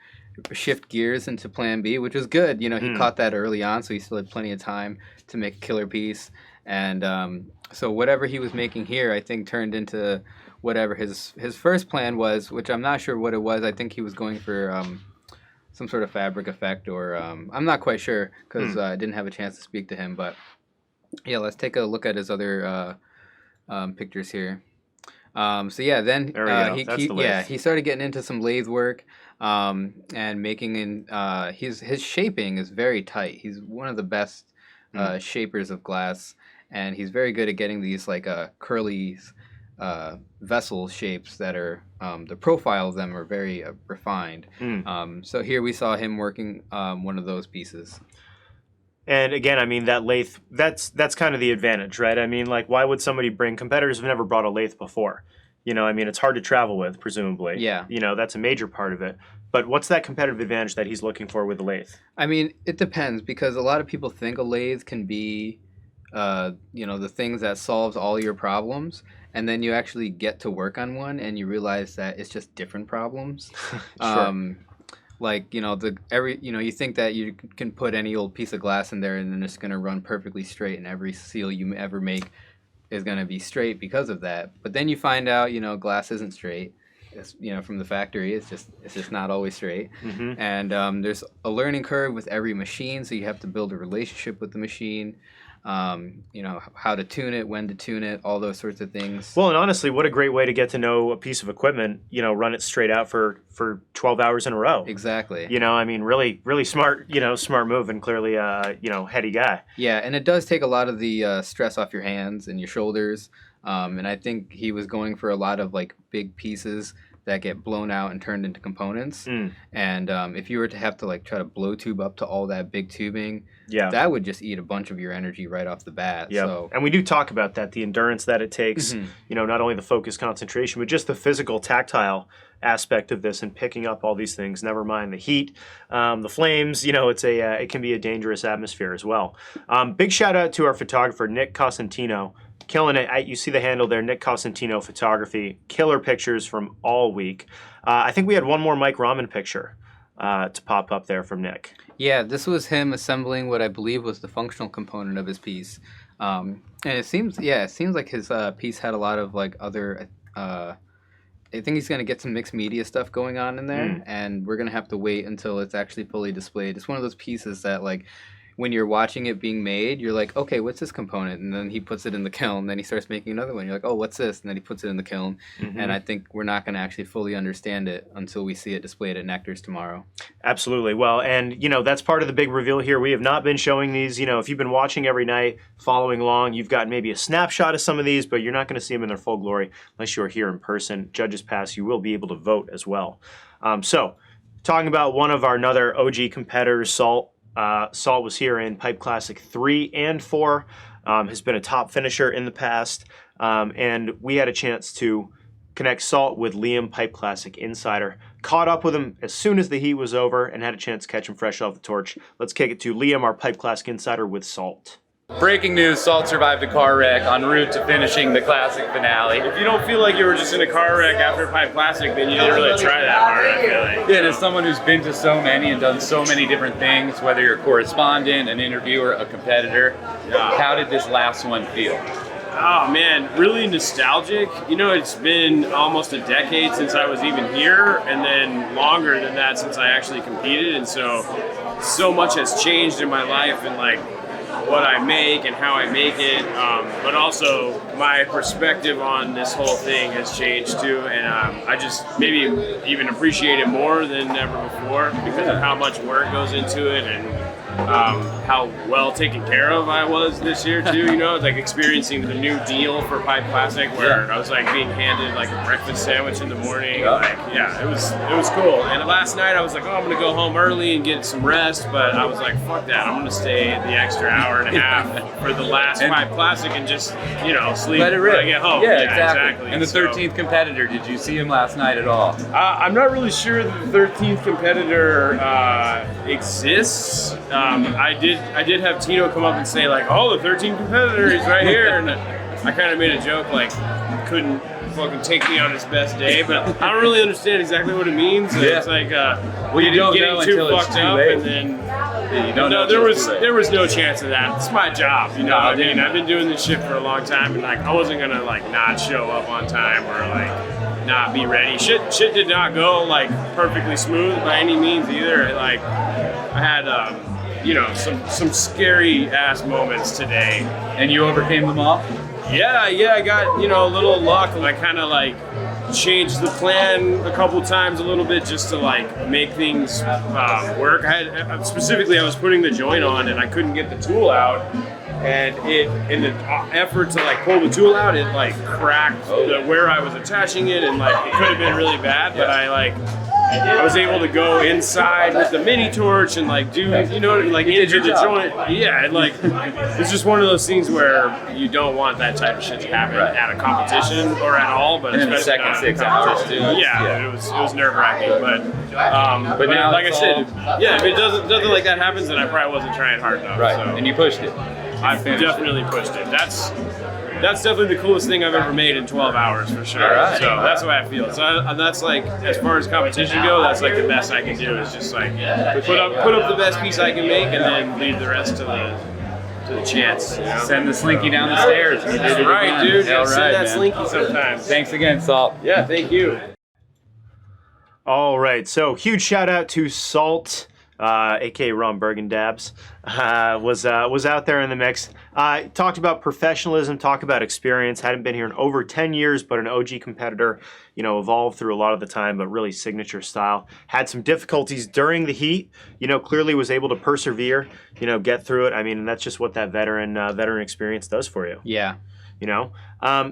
Speaker 2: shift gears into plan B, which was good. You know, he caught that early on, so he still had plenty of time to make a killer piece. And so whatever he was making here, I think, turned into whatever his first plan was, which I'm not sure what it was. I think he was going for some sort of fabric effect, or I'm not quite sure because I didn't have a chance to speak to him. But yeah, let's take a look at his other pictures here. So yeah, then he started getting into some lathe work and making in his shaping is very tight. He's one of the best shapers of glass, and he's very good at getting these like curly vessel shapes that are the profile of them are very refined. So here we saw him working one of those pieces.
Speaker 1: And again, I mean, that lathe, that's kind of the advantage, right? I mean, like, why would somebody competitors have never brought a lathe before? You know, I mean, it's hard to travel with, presumably.
Speaker 2: Yeah.
Speaker 1: You know, that's a major part of it. But what's that competitive advantage that he's looking for with the lathe?
Speaker 2: I mean, it depends, because a lot of people think a lathe can be, you know, the things that solves all your problems. And then you actually get to work on one and you realize that it's just different problems.
Speaker 1: Sure.
Speaker 2: Like, you know, you think that you can put any old piece of glass in there and then it's going to run perfectly straight, and every seal you ever make is going to be straight because of that. But then you find out, you know, glass isn't straight. It's, you know, from the factory, it's just not always straight. And there's a learning curve with every machine, so you have to build a relationship with the machine. You know, how to tune it, when to tune it, all those sorts of things.
Speaker 1: Well, and honestly, what a great way to get to know a piece of equipment, you know, run it straight out for 12 hours in a row.
Speaker 2: Exactly.
Speaker 1: You know, I mean, really, really smart, you know, smart move, and clearly, you know, heady guy.
Speaker 2: Yeah, and it does take a lot of the stress off your hands and your shoulders. And I think he was going for a lot of like big pieces that get blown out and turned into components. And if you were to have to like try to blow tube up to all that big tubing, that would just eat a bunch of your energy right off the bat.
Speaker 1: Yeah,
Speaker 2: So,
Speaker 1: and we do talk about that, the endurance that it takes, you know, not only the focus, concentration, but just the physical, tactile aspect of this and picking up all these things, never mind the heat, the flames. You know, it can be a dangerous atmosphere as well. Big shout out to our photographer, Nick Cosentino. Killing it. You see the handle there, Nick Cosentino Photography. Killer pictures from all week. I think we had one more Mike Rahman picture to pop up there from Nick.
Speaker 2: yeah, this was him assembling what I believe was the functional component of his piece. And it seems like his piece had a lot of like other. I think he's going to get some mixed media stuff going on in there, and we're going to have to wait until it's actually fully displayed. It's one of those pieces that like, when you're watching it being made, you're like, okay, what's this component? And then he puts it in the kiln. Then he starts making another one. You're like, oh, what's this? And then he puts it in the kiln. And I think we're not going to actually fully understand it until we see it displayed at Nectar's tomorrow.
Speaker 1: Absolutely. Well, and, you know, that's part of the big reveal here. We have not been showing these. You know, if you've been watching every night, following along, you've got maybe a snapshot of some of these, but you're not going to see them in their full glory unless you're here in person. Judges Pass, you will be able to vote as well. So, talking about one of our another OG competitors, Salt. Salt was here in Pipe Classic 3 and 4, has been a top finisher in the past, and we had a chance to connect Salt with Liam, Pipe Classic Insider. Caught up with him as soon as the heat was over and had a chance to catch him fresh off the torch. Let's kick it to Liam, our Pipe Classic Insider, with Salt.
Speaker 3: Breaking news, Salt survived a car wreck en route to finishing the Classic finale.
Speaker 10: If you don't feel like you were just in a car wreck after Pipe Classic, then you didn't really try that hard, I feel like.
Speaker 3: Yeah, and as someone who's been to so many and done so many different things, whether you're a correspondent, an interviewer, a competitor, how did this last one feel?
Speaker 10: Oh man, really nostalgic. You know, it's been almost a decade since I was even here, and then longer than that since I actually competed, and so much has changed in my life, and like what I make and how I make it, but also my perspective on this whole thing has changed too, and I just maybe even appreciate it more than ever before because of how much work goes into it and how well taken care of I was this year too. You know, like experiencing the new deal for Pipe Classic where I was like being handed like a breakfast sandwich in the morning. Like, yeah, it was cool. And last night I was like, oh, I'm gonna go home early and get some rest, but I was like, fuck that, I'm gonna stay the extra hour and a half for the last Pipe Classic and just, you know, sleep
Speaker 3: Let it
Speaker 10: when
Speaker 3: rip.
Speaker 10: I get home.
Speaker 3: Yeah, exactly. And the
Speaker 10: So,
Speaker 3: 13th competitor, did you see him last night at all?
Speaker 10: I'm not really sure that the 13th competitor exists. I did have Tito come up and say like, "Oh, the 13th competitor is right here," and I kind of made a joke like, couldn't fucking take me on his best day, but I don't really understand exactly what it means.
Speaker 3: Yeah.
Speaker 10: It's like,
Speaker 3: Well, you don't
Speaker 10: getting
Speaker 3: know
Speaker 10: too
Speaker 3: until it's
Speaker 10: fucked
Speaker 3: too
Speaker 10: up,
Speaker 3: late.
Speaker 10: and then
Speaker 3: Yeah, you don't know
Speaker 10: there
Speaker 3: until it's
Speaker 10: was
Speaker 3: too late.
Speaker 10: there was no chance of that. It's my job, you know.
Speaker 3: No,
Speaker 10: I mean,
Speaker 3: dude.
Speaker 10: I've been doing this shit for a long time, and like I wasn't gonna like not show up on time or like not be ready. Shit did not go like perfectly smooth by any means either. Like I had some scary ass moments today.
Speaker 3: And you overcame them all?
Speaker 10: Yeah, I got, a little luck. I kind of like changed the plan a couple times a little bit just to like make things work. I was putting the joint on and I couldn't get the tool out. And in the effort to like pull the tool out, it like cracked where I was attaching it, and like it could have been really bad, but I was able to go inside with the mini torch and like do, like injure the joint. Yeah, and like it's just one of those things where you don't want that type of shit to happen at a competition or at all. But
Speaker 3: And in the
Speaker 10: especially
Speaker 3: second
Speaker 10: not at a
Speaker 3: 6 hours,
Speaker 10: competition.
Speaker 3: too.
Speaker 10: Yeah, it was nerve wracking, but
Speaker 3: now
Speaker 10: like I
Speaker 3: it's
Speaker 10: said, if it doesn't like that happens, then I probably wasn't trying hard enough.
Speaker 3: Right,
Speaker 10: So.
Speaker 3: and you pushed it.
Speaker 10: I definitely pushed it. That's definitely the coolest thing I've ever made in 12 hours for sure.
Speaker 3: All right.
Speaker 10: So that's the way I feel. So and that's like, as far as competition go, that's like the best I can do is just like put up the best piece I can make and then leave the rest to the chance. You know?
Speaker 3: Send the slinky down the stairs. You did it
Speaker 10: Right,
Speaker 3: again.
Speaker 10: dude.
Speaker 3: All
Speaker 10: Send
Speaker 3: right,
Speaker 10: that
Speaker 3: man.
Speaker 10: slinky sometimes.
Speaker 3: Thanks again, Salt.
Speaker 10: Yeah, thank you.
Speaker 1: All right, so huge shout out to Salt, aka Ron Bergendabs, was out there in the mix. Talked about professionalism, talked about experience. Hadn't been here in over 10 years, but an OG competitor. Evolved through a lot of the time, but really signature style. Had some difficulties during the heat. Clearly was able to persevere. Get through it. I mean, that's just what that veteran experience does for you.
Speaker 2: Yeah.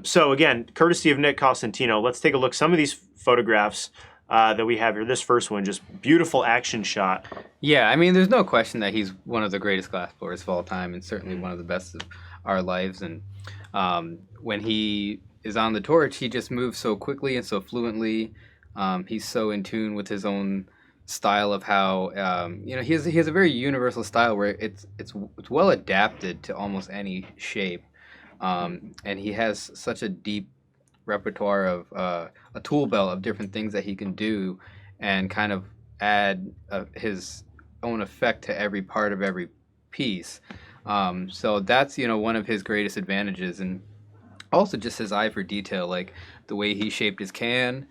Speaker 1: So again, courtesy of Nick Costantino, let's take a look. Some of these photographs that we have here. This first one, just beautiful action shot.
Speaker 2: Yeah, I mean, there's no question that he's one of the greatest glassblowers of all time, and certainly one of the best of our lives. And when he is on the torch, he just moves so quickly and so fluently. He's so in tune with his own style of how he has a very universal style where it's well adapted to almost any shape, and he has such a deep repertoire of a tool belt of different things that he can do and kind of add his own effect to every part of every piece. So that's one of his greatest advantages, and also just his eye for detail, like the way he shaped his can,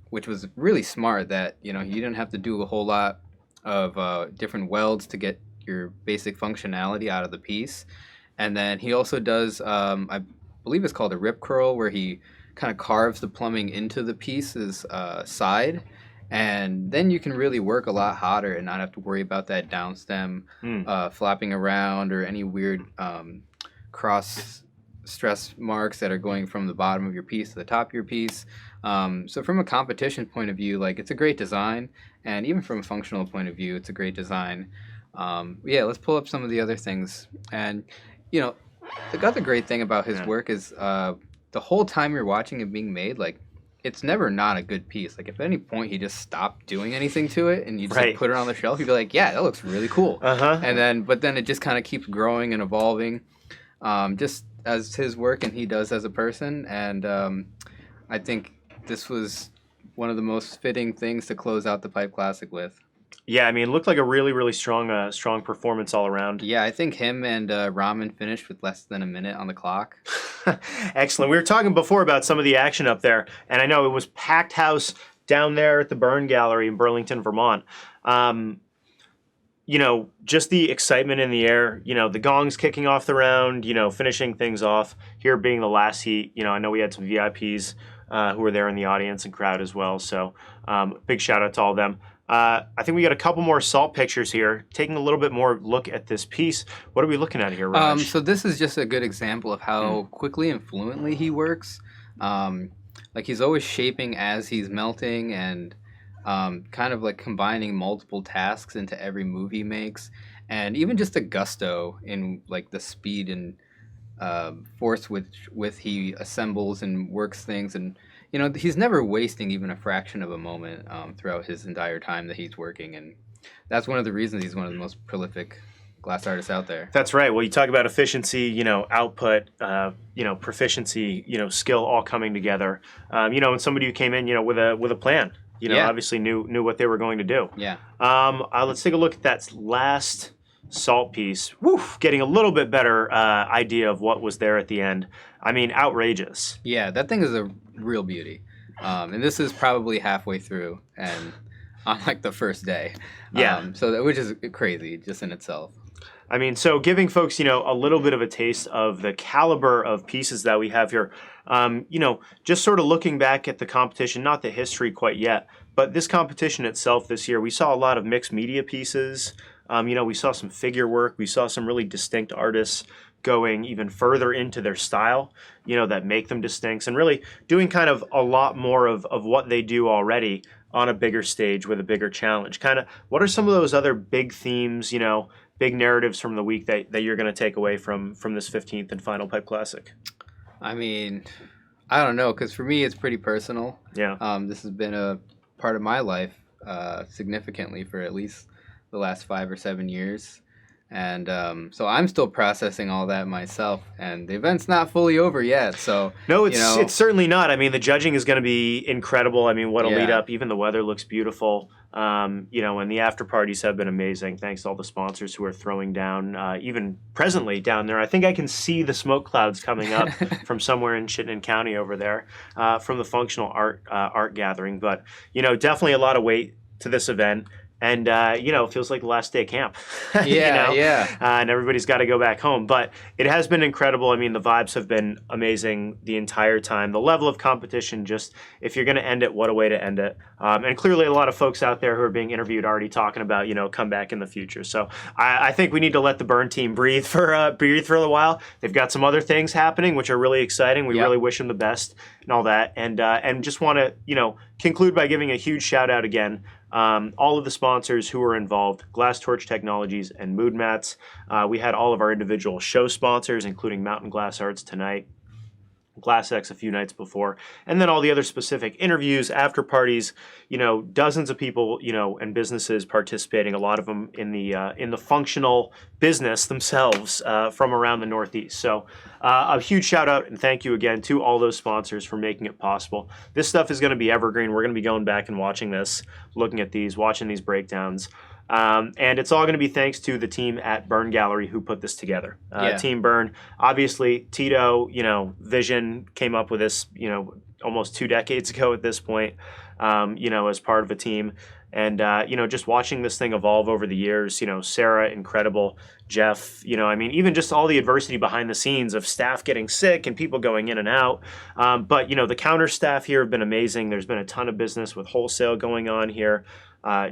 Speaker 2: which was really smart, that you didn't have to do a whole lot of different welds to get your basic functionality out of the piece. And then he also does I believe it's called a rip curl, where he kind of carves the plumbing into the piece's side, and then you can really work a lot hotter and not have to worry about that downstem flapping around or any weird cross stress marks that are going from the bottom of your piece to the top of your piece. So from a competition point of view, like, it's a great design, and even from a functional point of view, it's a great design. Yeah, let's pull up some of the other things. And the other great thing about his work is the whole time you're watching it being made, like, it's never not a good piece. Like, if at any point he just stopped doing anything to it and you just like, put it on the shelf, you'd be like, yeah, that looks really cool. But then it just kind of keeps growing and evolving, just as his work and he does as a person. And I think this was one of the most fitting things to close out the Pipe Classic with.
Speaker 1: Yeah, I mean, it looked like a really, really strong performance all around.
Speaker 2: Yeah, I think him and Ramen finished with less than a minute on the clock.
Speaker 1: Excellent. We were talking before about some of the action up there, and I know it was packed house down there at the Burn Gallery in Burlington, Vermont. Just the excitement in the air, the gongs kicking off the round, finishing things off, here being the last heat. I know we had some VIPs who were there in the audience and crowd as well, so big shout out to all of them. I think we got a couple more Salt pictures here, taking a little bit more look at this piece. What are we looking at here, Raj?
Speaker 2: So this is just a good example of how quickly and fluently he works. Like, he's always shaping as he's melting, and kind of like combining multiple tasks into every move he makes. And even just the gusto in like the speed and force with he assembles and works things, and he's never wasting even a fraction of a moment throughout his entire time that he's working, and that's one of the reasons he's one of the most prolific glass artists out there.
Speaker 1: That's right. Well, you talk about efficiency, output, proficiency, skill all coming together. And somebody who came in, with a plan, obviously knew what they were going to do.
Speaker 2: Yeah.
Speaker 1: Let's take a look at that last salt piece. Woof, getting a little bit better idea of what was there at the end. I mean, outrageous.
Speaker 2: Yeah, that thing is a real beauty. And this is probably halfway through and on like the first day.
Speaker 1: Yeah.
Speaker 2: Which is crazy just in itself.
Speaker 1: I mean, so giving folks, a little bit of a taste of the caliber of pieces that we have here, just sort of looking back at the competition, not the history quite yet, but this competition itself this year, we saw a lot of mixed media pieces. We saw some figure work. We saw some really distinct artists going even further into their style, that make them distinct, and really doing kind of a lot more of what they do already on a bigger stage with a bigger challenge. Kind of, what are some of those other big themes, big narratives from the week that you're going to take away from this 15th and final Pipe Classic?
Speaker 2: I mean, I don't know, because for me it's pretty personal.
Speaker 1: Yeah.
Speaker 2: This has been a part of my life significantly for at least the last 5 or 7 years. And so I'm still processing all that myself, and the event's not fully over yet. So
Speaker 1: no, it's certainly not. I mean, the judging is going to be incredible. I mean, what a lead up! Even the weather looks beautiful. And the after parties have been amazing. Thanks to all the sponsors who are throwing down, even presently down there. I think I can see the smoke clouds coming up from somewhere in Chittenden County over there from the functional art gathering. But definitely a lot of weight to this event. And, it feels like the last day of camp.
Speaker 2: Yeah.
Speaker 1: And everybody's got to go back home. But it has been incredible. I mean, the vibes have been amazing the entire time. The level of competition, just if you're going to end it, what a way to end it. And clearly a lot of folks out there who are being interviewed already talking about, come back in the future. So I think we need to let the Burn team breathe for a little while. They've got some other things happening, which are really exciting. We really wish them the best and all that. And just want to, conclude by giving a huge shout out again. All of the sponsors who were involved, Glass Torch Technologies and Mood Mats. We had all of our individual show sponsors, including Mountain Glass Arts tonight, GlassX a few nights before, and then all the other specific interviews, after parties, dozens of people, and businesses participating, a lot of them in the functional business themselves from around the Northeast. So a huge shout out and thank you again to all those sponsors for making it possible. This stuff is going to be evergreen. We're going to be going back and watching this, looking at these, watching these breakdowns. And it's all going to be thanks to the team at Burn Gallery who put this together. Team Burn, obviously Tito, Vision came up with this, almost 2 decades ago at this point, as part of a team. And, just watching this thing evolve over the years, Sarah, incredible, Jeff, even just all the adversity behind the scenes of staff getting sick and people going in and out. But, the counter staff here have been amazing. There's been a ton of business with wholesale going on here.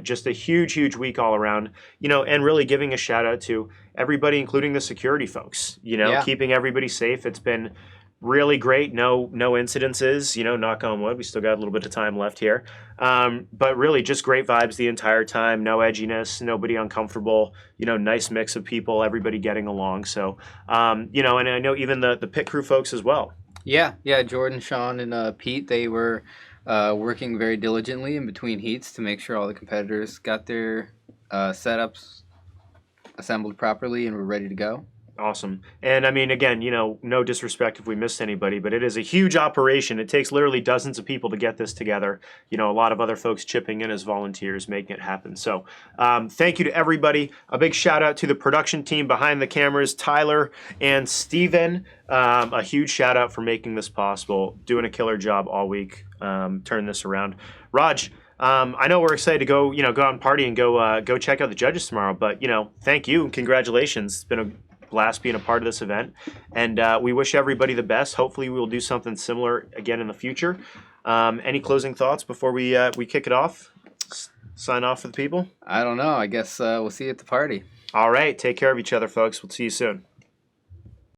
Speaker 1: Just a huge week all around, and really giving a shout out to everybody, including the security folks, keeping everybody safe. It's been really great. No incidences, knock on wood. We still got a little bit of time left here. But really just great vibes the entire time. No edginess, nobody uncomfortable, nice mix of people, everybody getting along. So, and I know even the pit crew folks as well.
Speaker 2: Yeah. Jordan, Sean, and Pete, they were working very diligently in between heats to make sure all the competitors got their setups assembled properly and were ready to go.
Speaker 1: Awesome. And again, no disrespect if we missed anybody, but it is a huge operation. It takes literally dozens of people to get this together. A lot of other folks chipping in as volunteers, making it happen. So thank you to everybody. A big shout out to the production team behind the cameras, Tyler and Steven. A huge shout out for making this possible, doing a killer job all week, turn this around. Raj, I know we're excited to go out and party and go check out the judges tomorrow, but, thank you and congratulations. It's been a blast being a part of this event, and we wish everybody the best. Hopefully we will do something similar again in the future. Any closing thoughts before we kick it off? Sign off for the people?
Speaker 2: I don't know. I guess we'll see you at the party.
Speaker 1: All right. Take care of each other, folks. We'll see you soon.